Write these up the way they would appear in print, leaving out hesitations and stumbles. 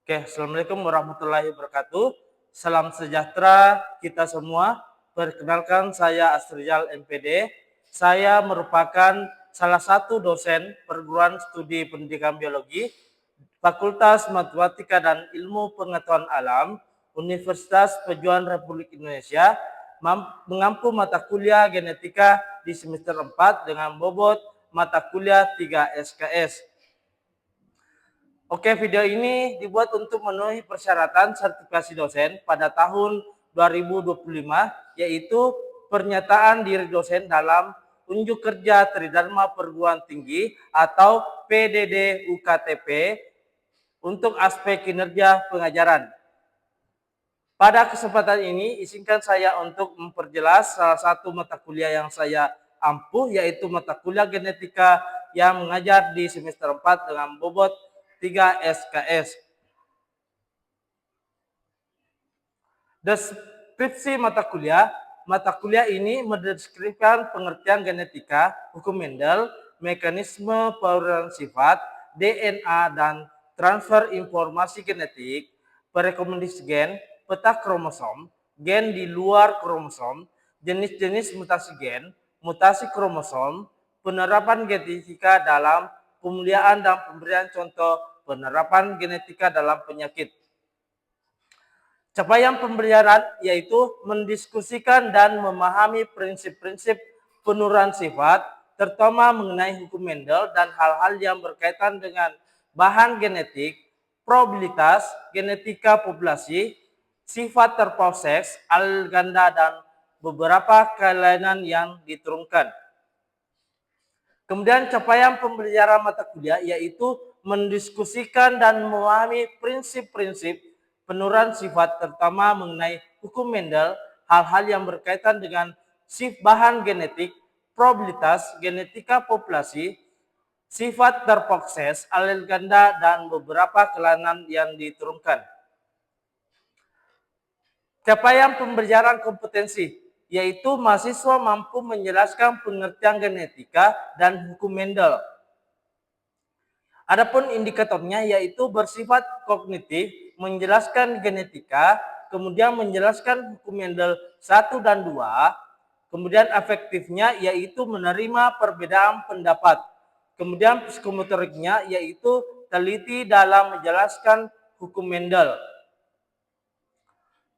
Oke, Assalamualaikum warahmatullahi wabarakatuh. Salam sejahtera kita semua. Perkenalkan saya Asrijal MPD. Saya merupakan salah satu dosen perguruan studi pendidikan biologi Fakultas Matematika dan Ilmu Pengetahuan Alam Universitas Pejuang Republik Indonesia mengampu mata kuliah genetika di semester 4 dengan bobot mata kuliah 3 SKS. Oke, video ini dibuat untuk memenuhi persyaratan sertifikasi dosen pada tahun 2025, yaitu pernyataan diri dosen dalam unjuk kerja Tridharma Perguruan Tinggi atau PDD UKTP untuk aspek kinerja pengajaran. Pada kesempatan ini, izinkan saya untuk memperjelas salah satu mata kuliah yang saya ampuh, yaitu mata kuliah genetika yang mengajar di semester 4 dengan bobot 3 SKS. Deskripsi mata kuliah ini mendeskripsikan pengertian genetika, hukum Mendel, mekanisme perubahan sifat, DNA dan transfer informasi genetik, perekomendasi gen, peta kromosom, gen di luar kromosom, jenis-jenis mutasi gen, mutasi kromosom, penerapan genetika dalam pemulihan dan pemberian contoh penerapan genetika dalam penyakit. Capaian pembelajaran yaitu mendiskusikan dan memahami prinsip-prinsip penurunan sifat, terutama mengenai hukum Mendel dan hal-hal yang berkaitan dengan bahan genetik, probabilitas, genetika populasi, sifat terproses, alel ganda, dan beberapa kelainan yang diturunkan. Kemudian capaian pembelajaran mata kuliah yaitu mendiskusikan dan memahami prinsip-prinsip penurunan sifat terutama mengenai hukum Mendel, hal-hal yang berkaitan dengan bahan genetik, probabilitas, genetika populasi, sifat terproses, alel ganda, dan beberapa kelainan yang diturunkan. Capaian pembelajaran kompetensi yaitu mahasiswa mampu menjelaskan pengertian genetika dan hukum Mendel. Adapun indikatornya yaitu bersifat kognitif, menjelaskan genetika, kemudian menjelaskan hukum Mendel 1 dan 2, kemudian afektifnya yaitu menerima perbedaan pendapat, kemudian psikomotoriknya yaitu teliti dalam menjelaskan hukum Mendel.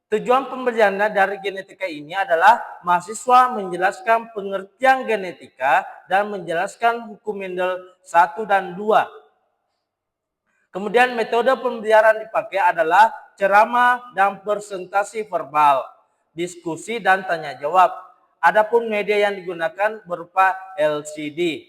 Tujuan pembelajaran dari genetika ini adalah mahasiswa menjelaskan pengertian genetika dan menjelaskan hukum Mendel 1 dan 2. Kemudian metode pembelajaran dipakai adalah ceramah dan presentasi verbal, diskusi dan tanya jawab. Adapun media yang digunakan berupa LCD.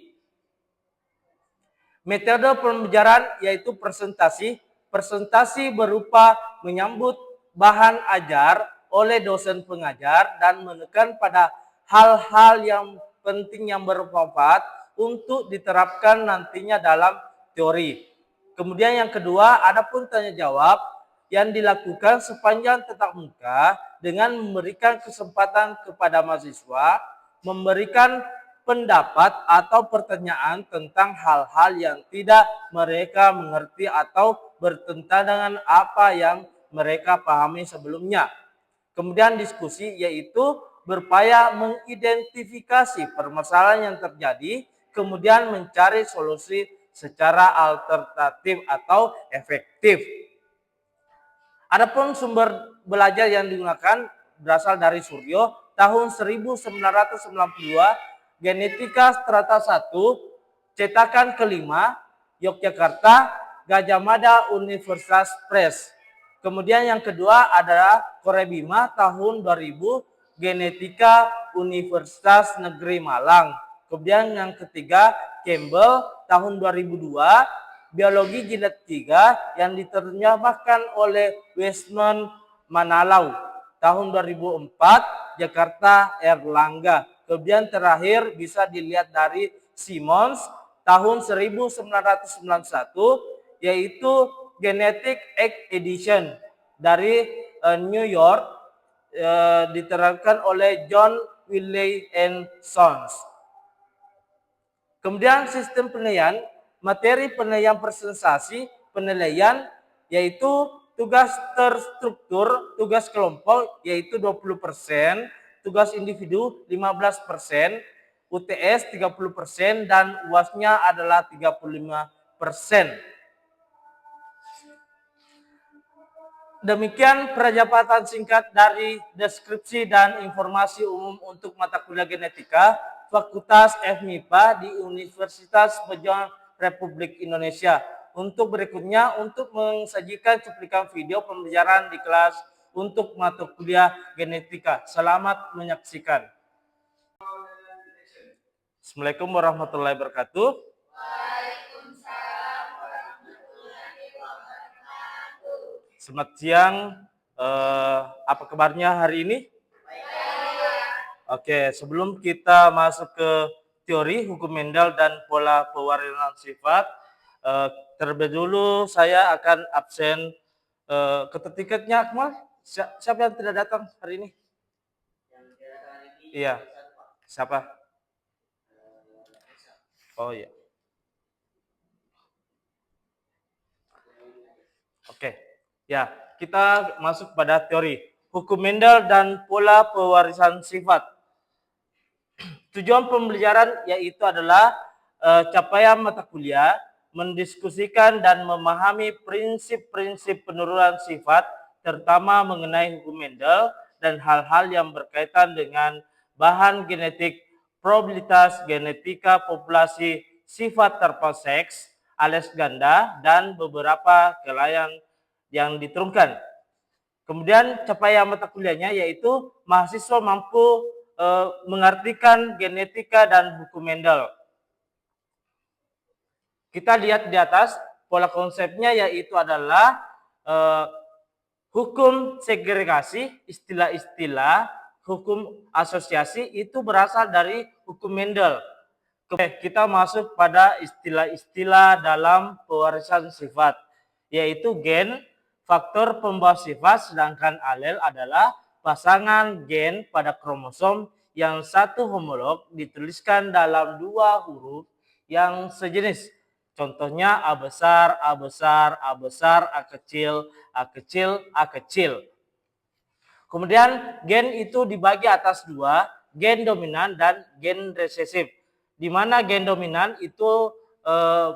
Metode pembelajaran yaitu presentasi. Presentasi berupa menyambut bahan ajar oleh dosen pengajar dan menekan pada hal-hal yang penting yang bermanfaat untuk diterapkan nantinya dalam teori. Kemudian yang kedua, adapun tanya jawab yang dilakukan sepanjang tatap muka dengan memberikan kesempatan kepada mahasiswa memberikan pendapat atau pertanyaan tentang hal-hal yang tidak mereka mengerti atau bertentangan dengan apa yang mereka pahami sebelumnya. Kemudian diskusi yaitu berupaya mengidentifikasi permasalahan yang terjadi, kemudian mencari solusi secara alternatif atau efektif. Adapun sumber belajar yang digunakan berasal dari Suryo tahun 1992, Genetika Strata 1, cetakan kelima, Yogyakarta, Gajah Mada Universitas Press. Kemudian yang kedua adalah Korebima tahun 2000, Genetika Universitas Negeri Malang. Kemudian yang ketiga Campbell tahun 2002, Biologi Jilid 3 yang diterjemahkan oleh Westman Manalau tahun 2004, Jakarta Erlangga. Kemudian terakhir bisa dilihat dari Simmons tahun 1991 yaitu Genetic Egg Edition dari New York diterangkan oleh John Wiley and Sons. Kemudian sistem penilaian, materi penilaian presentasi, penilaian yaitu tugas terstruktur, tugas kelompok yaitu 20%, tugas individu 15%, UTS 30% dan UASnya adalah 35%. Demikian perjapatan singkat dari deskripsi dan informasi umum untuk mata kuliah genetika Fakultas FMIPA di Universitas Pejuang Republik Indonesia. Untuk berikutnya, untuk mensajikan cuplikan video pembelajaran di kelas untuk mata kuliah genetika. Selamat menyaksikan. Assalamualaikum warahmatullahi wabarakatuh. Selamat siang. Apa kabarnya hari ini? Oke, sebelum kita masuk ke teori hukum Mendel dan pola pewarisan sifat, terlebih dulu saya akan absen ketua tiketnya Akmal. Siapa yang tidak datang hari ini? Iya. Siapa? Oh iya. Oke. Ya, kita masuk pada teori hukum Mendel dan pola pewarisan sifat. Tujuan pembelajaran yaitu adalah capaian mata kuliah, mendiskusikan dan memahami prinsip-prinsip penurunan sifat, terutama mengenai hukum Mendel dan hal-hal yang berkaitan dengan bahan genetik, probabilitas genetika populasi, sifat terposeks, alias ganda, dan beberapa kelainan yang diturunkan. Kemudian capaian mata kuliahnya yaitu mahasiswa mampu mengartikan genetika dan hukum Mendel. Kita lihat di atas, pola konsepnya yaitu adalah hukum segregasi, istilah-istilah, hukum asosiasi itu berasal dari hukum Mendel. Oke, kita masuk pada istilah-istilah dalam pewarisan sifat, yaitu gen, faktor pembawa sifat, sedangkan alel adalah pasangan gen pada kromosom yang satu homolog dituliskan dalam dua huruf yang sejenis. Contohnya A besar, A besar, A besar, A kecil, A kecil, A kecil. Kemudian gen itu dibagi atas dua, gen dominan dan gen resesif. Di mana gen dominan itu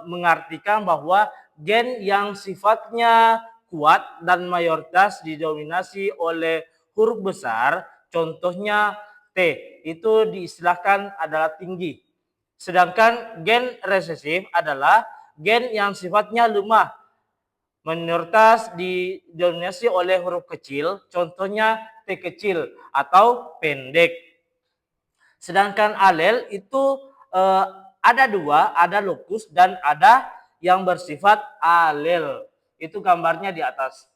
mengartikan bahwa gen yang sifatnya kuat dan mayoritas didominasi oleh huruf besar, contohnya T, itu diistilahkan adalah tinggi. Sedangkan gen resesif adalah gen yang sifatnya lemah, mayoritas didominasi oleh huruf kecil, contohnya T kecil atau pendek. Sedangkan alel itu ada dua, ada lokus dan ada yang bersifat alel. Itu gambarnya di atas.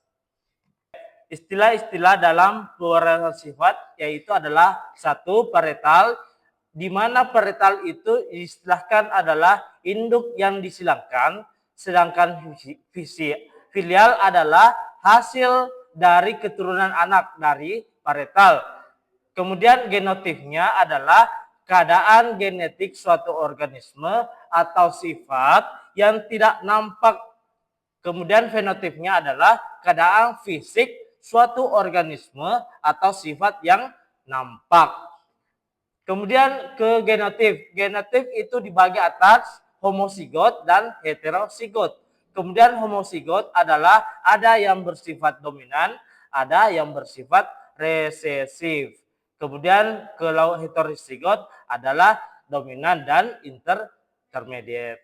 Istilah-istilah dalam pewarisan sifat yaitu adalah satu, parental, di mana parental itu diistilahkan adalah induk yang disilangkan, sedangkan filial adalah hasil dari keturunan anak dari parental. Kemudian genotipnya adalah keadaan genetik suatu organisme atau sifat yang tidak nampak. Kemudian fenotipnya adalah keadaan fisik suatu organisme atau sifat yang nampak. Kemudian ke genotip. Genotip itu dibagi atas homozigot dan heterosigot. Kemudian homozigot adalah ada yang bersifat dominan, ada yang bersifat resesif. Kemudian kalau heterosigot adalah dominan dan intermediate.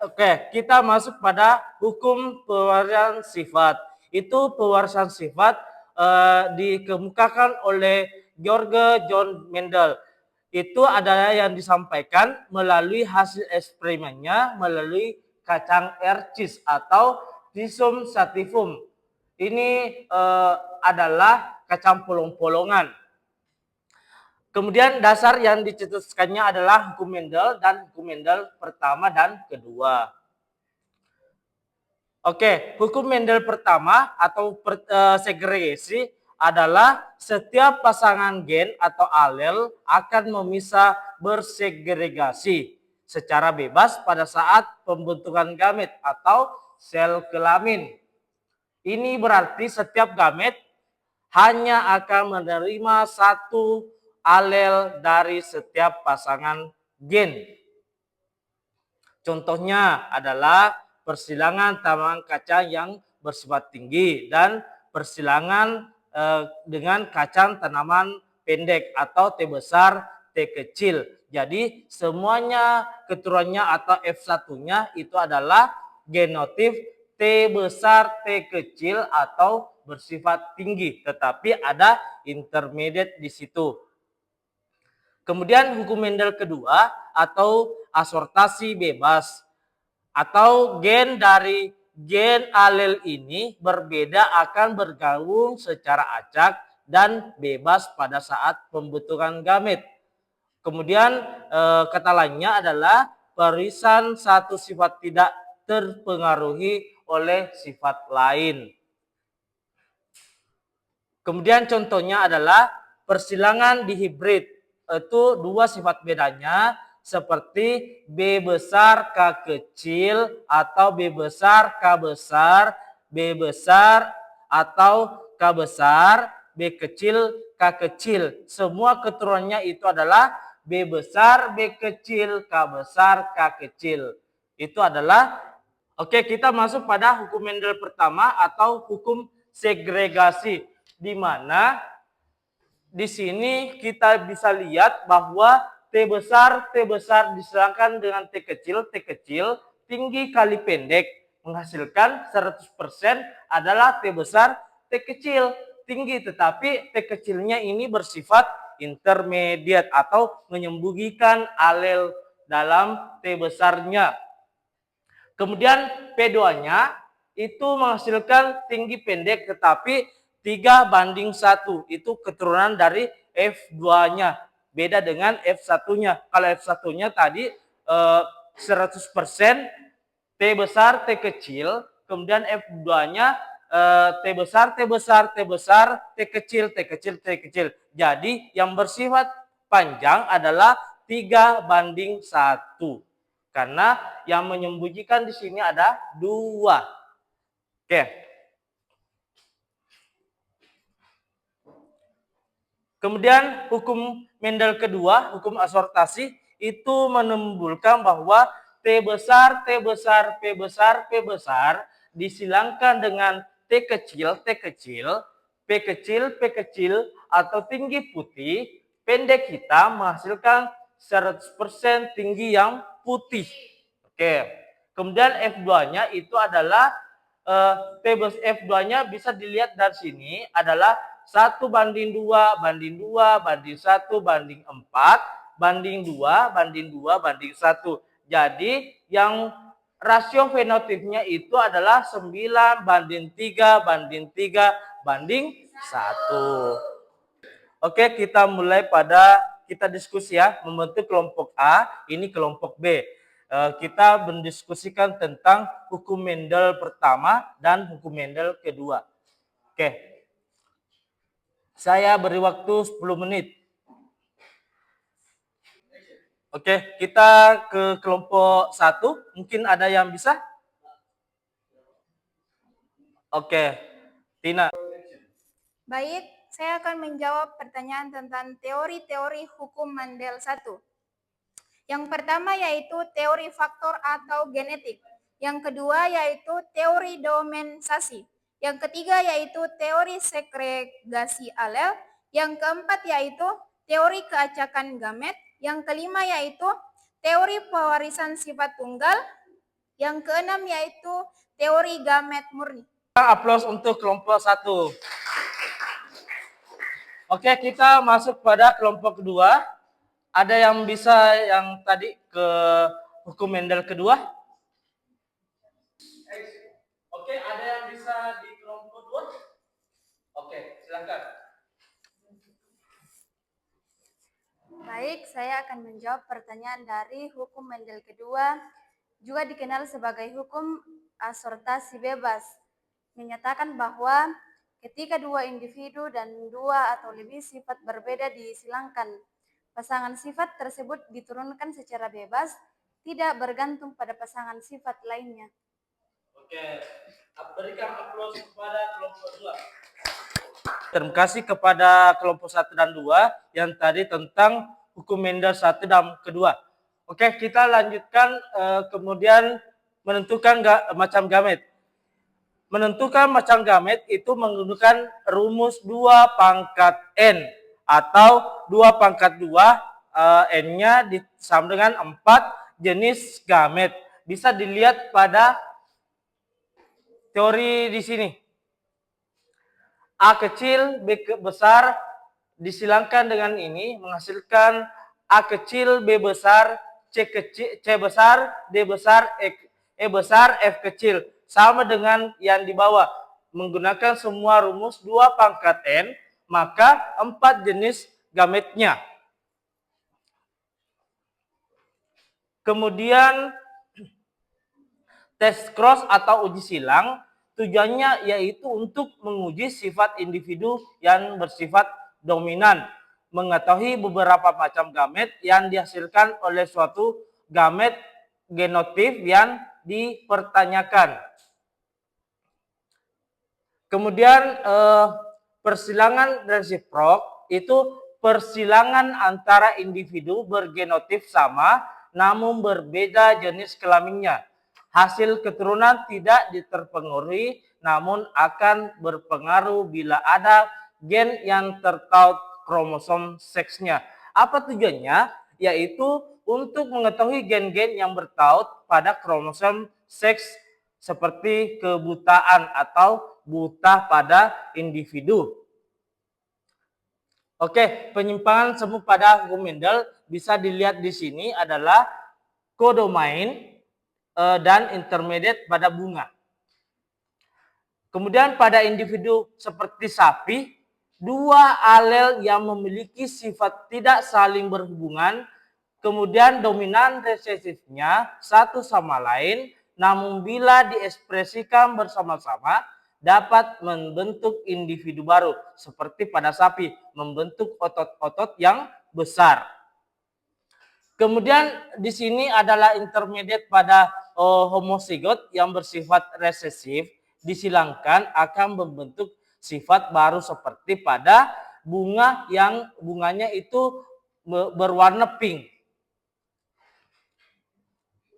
Oke, kita masuk pada hukum pewarisan sifat. Itu pewarisan sifat dikemukakan oleh George John Mendel. Itu adalah yang disampaikan melalui hasil eksperimennya melalui kacang ercis atau Rhizome sativum. Ini adalah kacang polong-polongan. Kemudian dasar yang dicetuskannya adalah hukum Mendel dan hukum Mendel pertama dan kedua. Oke, hukum Mendel pertama atau segregasi adalah setiap pasangan gen atau alel akan memisah bersegregasi secara bebas pada saat pembentukan gamet atau sel kelamin. Ini berarti setiap gamet hanya akan menerima satu alel dari setiap pasangan gen. Contohnya adalah persilangan tanaman kacang yang bersifat tinggi dan persilangan dengan kacang tanaman pendek atau T besar, T kecil. Jadi semuanya keturunannya atau F1-nya itu adalah genotif T besar, T kecil atau bersifat tinggi. Tetapi ada intermediate di situ. Kemudian hukum Mendel kedua atau asortasi bebas atau gen dari gen alel ini berbeda akan bergabung secara acak dan bebas pada saat pembentukan gamet. Kemudian kata lainnya adalah perisan satu sifat tidak terpengaruhi oleh sifat lain. Kemudian contohnya adalah persilangan di hibrid. Itu dua sifat bedanya seperti B besar K kecil atau B besar K besar, B besar atau K besar, B kecil K kecil. Semua keturunannya itu adalah B besar, B kecil, K besar, K kecil. Itu adalah, oke, kita masuk pada hukum Mendel pertama atau hukum segregasi, di mana di sini kita bisa lihat bahwa T besar diserangkan dengan T kecil, tinggi kali pendek menghasilkan 100% adalah T besar, T kecil, tinggi. Tetapi T kecilnya ini bersifat intermediate atau menyembunyikan alel dalam T besarnya. Kemudian P2-nya itu menghasilkan tinggi pendek tetapi 3:1. Itu keturunan dari F2-nya. Beda dengan F1-nya. Kalau F1-nya tadi 100% T besar, T kecil. Kemudian F2-nya T besar, T besar, T besar, T kecil, T kecil, T kecil. Jadi yang bersifat panjang adalah 3:1. Karena yang menyembunyikan di sini ada 2. Oke. Kemudian hukum Mendel kedua, hukum asortasi, itu menimbulkan bahwa T besar, T besar, P besar, P besar disilangkan dengan T kecil, T kecil, P kecil, P kecil, atau tinggi putih, pendek hitam menghasilkan 100% tinggi yang putih. Oke. Kemudian F2-nya itu adalah F2-nya bisa dilihat dari sini adalah 1:2:4:4:4:2:1. Jadi yang rasio fenotipnya itu adalah 9:3:3:1. Oke, kita mulai kita diskusi ya, membentuk kelompok A, ini kelompok B. Kita mendiskusikan tentang hukum Mendel pertama dan hukum Mendel kedua. Oke. Saya beri waktu 10 menit. Oke, kita ke kelompok 1. Mungkin ada yang bisa? Oke, Tina. Baik, saya akan menjawab pertanyaan tentang teori-teori hukum Mendel 1. Yang pertama yaitu teori faktor atau genetik. Yang kedua yaitu teori domensasi. Yang ketiga yaitu teori segregasi alel. Yang keempat yaitu teori keacakan gamet. Yang kelima yaitu teori pewarisan sifat tunggal. Yang keenam yaitu teori gamet murni. Aplaus untuk kelompok 1. Oke, kita masuk pada kelompok kedua. Ada yang bisa yang tadi ke hukum Mendel kedua? Oke, ada yang bisa di kelompok 2? Oke, silakan. Baik, saya akan menjawab pertanyaan dari hukum Mendel kedua, juga dikenal sebagai hukum asortasi bebas. Menyatakan bahwa ketika dua individu dan dua atau lebih sifat berbeda disilangkan, pasangan sifat tersebut diturunkan secara bebas, tidak bergantung pada pasangan sifat lainnya. Oke, berikan aplaus kepada kelompok 2. Terima kasih kepada kelompok 1 dan 2 yang tadi tentang hukum Mendel 1 dan kedua. Oke, kita lanjutkan kemudian menentukan macam gamet. Menentukan macam gamet itu menggunakan rumus 2 pangkat N atau 2 pangkat 2 N-nya sama dengan 4 jenis gamet. Bisa dilihat pada teori di sini. A kecil, B besar disilangkan dengan ini menghasilkan A kecil, B besar, C besar, D besar, E besar, F kecil. Sama dengan yang di bawah. Menggunakan semua rumus 2 pangkat N, maka 4 jenis gametnya. Kemudian tes cross atau uji silang tujuannya yaitu untuk menguji sifat individu yang bersifat dominan, mengetahui beberapa macam gamet yang dihasilkan oleh suatu gamet genotip yang dipertanyakan. Kemudian persilangan resiprok itu persilangan antara individu bergenotip sama namun berbeda jenis kelaminnya. Hasil keturunan tidak diterpengaruhi namun akan berpengaruh bila ada gen yang tertaut kromosom seksnya. Apa tujuannya? Yaitu untuk mengetahui gen-gen yang bertaut pada kromosom seks seperti kebutaan atau buta pada individu. Oke, penyimpangan semu pada hukum Mendel bisa dilihat di sini adalah kodomain dan intermediate pada bunga. Kemudian pada individu seperti sapi, 2 alel yang memiliki sifat tidak saling berhubungan, kemudian dominan resesifnya satu sama lain, namun bila diekspresikan bersama-sama dapat membentuk individu baru seperti pada sapi, membentuk otot-otot yang besar. Kemudian di sini adalah intermediate pada homozigot yang bersifat resesif disilangkan akan membentuk sifat baru seperti pada bunga yang bunganya itu berwarna pink.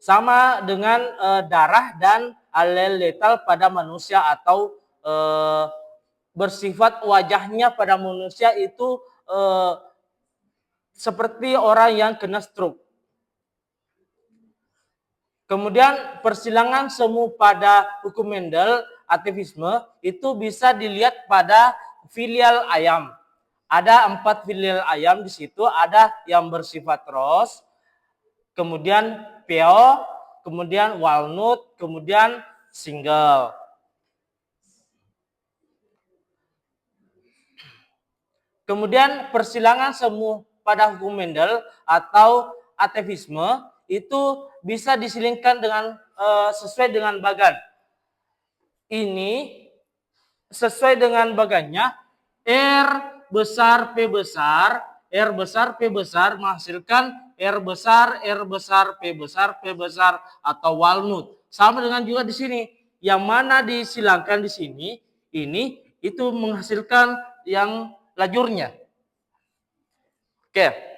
Sama dengan darah dan alel letal pada manusia atau bersifat wajahnya pada manusia itu seperti orang yang kena stroke. Kemudian persilangan semu pada hukum Mendel, atavisme, itu bisa dilihat pada filial ayam. Ada 4 filial ayam di situ, ada yang bersifat ros, kemudian peo, kemudian walnut, kemudian single. Kemudian persilangan semu pada hukum Mendel atau atavisme itu bisa disilingkan dengan sesuai dengan bagan. Ini sesuai dengan bagannya R besar P besar, R besar P besar menghasilkan R besar P besar P besar atau walnut. Sama dengan juga di sini. Yang mana disilangkan di sini ini itu menghasilkan yang lajurnya. Oke.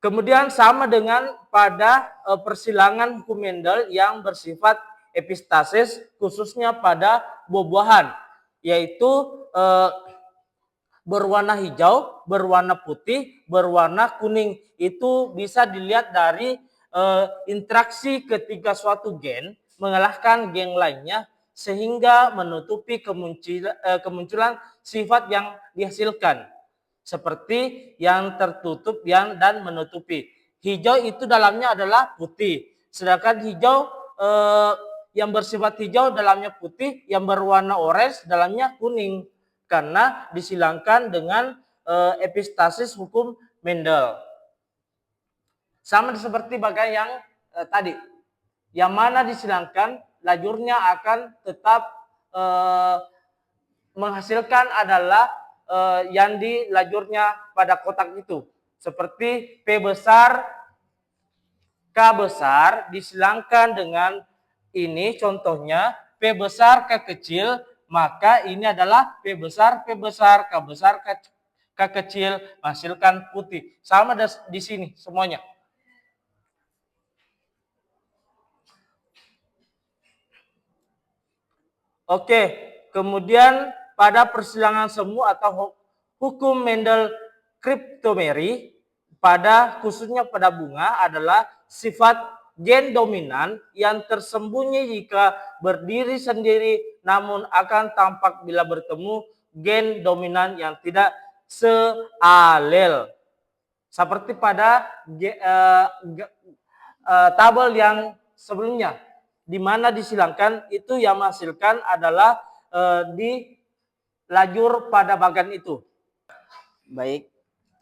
Kemudian sama dengan pada persilangan hukum Mendel yang bersifat epistasis khususnya pada buah-buahan, yaitu berwarna hijau, berwarna putih, berwarna kuning. Itu bisa dilihat dari interaksi ketika suatu gen mengalahkan gen lainnya sehingga menutupi kemunculan sifat yang dihasilkan. Seperti yang tertutup dan menutupi. Hijau itu dalamnya adalah putih. Sedangkan hijau yang bersifat hijau dalamnya putih, yang berwarna orange dalamnya kuning. Karena disilangkan dengan epistasis hukum Mendel. Sama seperti bagian yang tadi. Yang mana disilangkan lajurnya akan tetap menghasilkan adalah yang di lajurnya pada kotak itu. Seperti P besar, K besar disilangkan dengan ini contohnya P besar K kecil, maka ini adalah P besar K besar K kecil menghasilkan putih. Sama di sini semuanya. Oke, kemudian pada persilangan semu atau hukum Mendel-Kryptomeri pada khususnya pada bunga adalah sifat gen dominan yang tersembunyi jika berdiri sendiri namun akan tampak bila bertemu gen dominan yang tidak sealel. Seperti pada tabel yang sebelumnya, di mana disilangkan itu yang menghasilkan adalah di lajur pada bagan itu. Baik,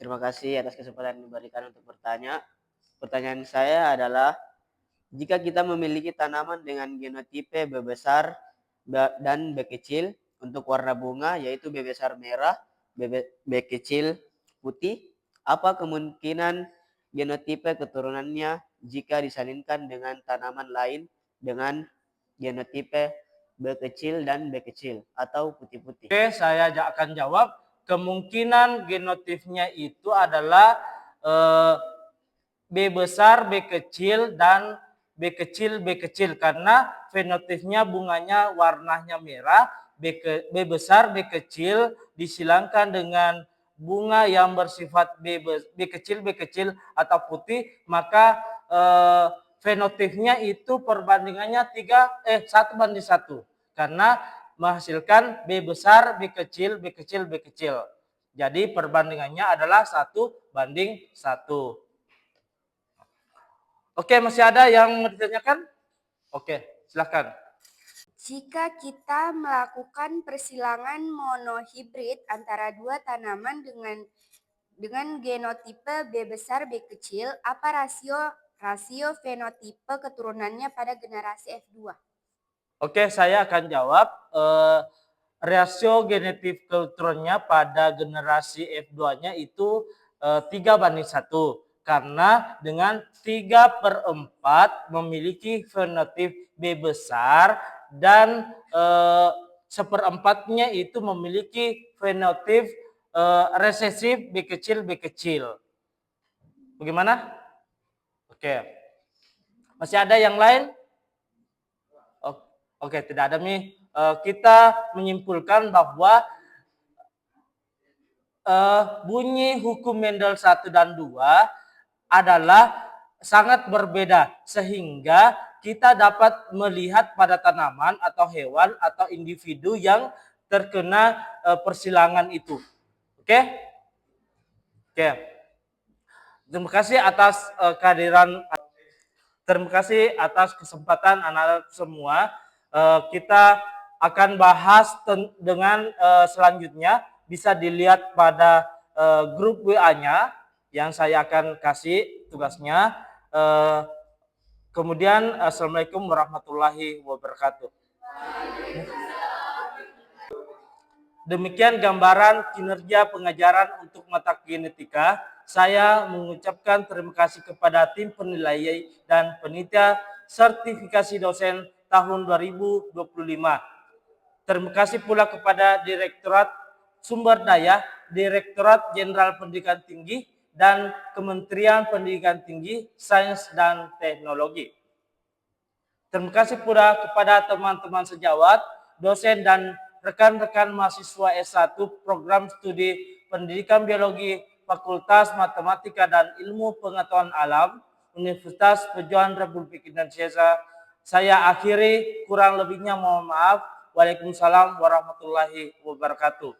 terima kasih atas kesempatan yang diberikan untuk bertanya. Pertanyaan saya adalah, jika kita memiliki tanaman dengan genotipe B besar dan B kecil untuk warna bunga, yaitu B besar merah, B kecil putih, apa kemungkinan genotipe keturunannya jika disalinkan dengan tanaman lain dengan genotipe B kecil dan B kecil atau putih-putih? Oke, saya akan jawab. Kemungkinan genotipnya itu adalah B besar, B kecil, dan B kecil karena fenotipnya bunganya warnanya merah, B besar, B kecil disilangkan dengan bunga yang bersifat B kecil atau putih, maka fenotipnya itu perbandingannya 1:1 karena menghasilkan B besar, B kecil. Jadi perbandingannya adalah 1:1. Oke, masih ada yang mau ditanyakan? Oke, silakan. Jika kita melakukan persilangan monohibrid antara dua tanaman dengan genotipe B besar B kecil, apa rasio fenotipe keturunannya pada generasi F2? Oke, saya akan jawab. Rasio genetik keturunannya pada generasi F2-nya itu 3:1. Karena dengan 3/4 memiliki fenotip B besar dan 1/4-nya itu memiliki fenotip resesif B kecil. Bagaimana? Oke. Masih ada yang lain? Oke, tidak ada nih. Kita menyimpulkan bahwa bunyi hukum Mendel 1 dan 2 adalah sangat berbeda sehingga kita dapat melihat pada tanaman atau hewan atau individu yang terkena persilangan itu. Oke? Oke. Terima kasih atas kehadiran. Terima kasih atas kesempatan anak-anak semua. Kita akan bahas dengan selanjutnya, bisa dilihat pada grup WA-nya yang saya akan kasih tugasnya. Kemudian Assalamualaikum warahmatullahi wabarakatuh. Demikian gambaran kinerja pengajaran untuk mata genetika. Saya mengucapkan terima kasih kepada tim penilai dan panitia sertifikasi dosen tahun 2025. Terima kasih pula kepada Direktorat Sumber Daya, Direktorat Jenderal Pendidikan Tinggi, dan Kementerian Pendidikan Tinggi, Sains dan Teknologi. Terima kasih pula kepada teman-teman sejawat, dosen, dan rekan-rekan mahasiswa S1 Program Studi Pendidikan Biologi Fakultas Matematika dan Ilmu Pengetahuan Alam Universitas Pejuang Republik Indonesia. Saya akhiri, kurang lebihnya mohon maaf. Waalaikumsalam warahmatullahi wabarakatuh.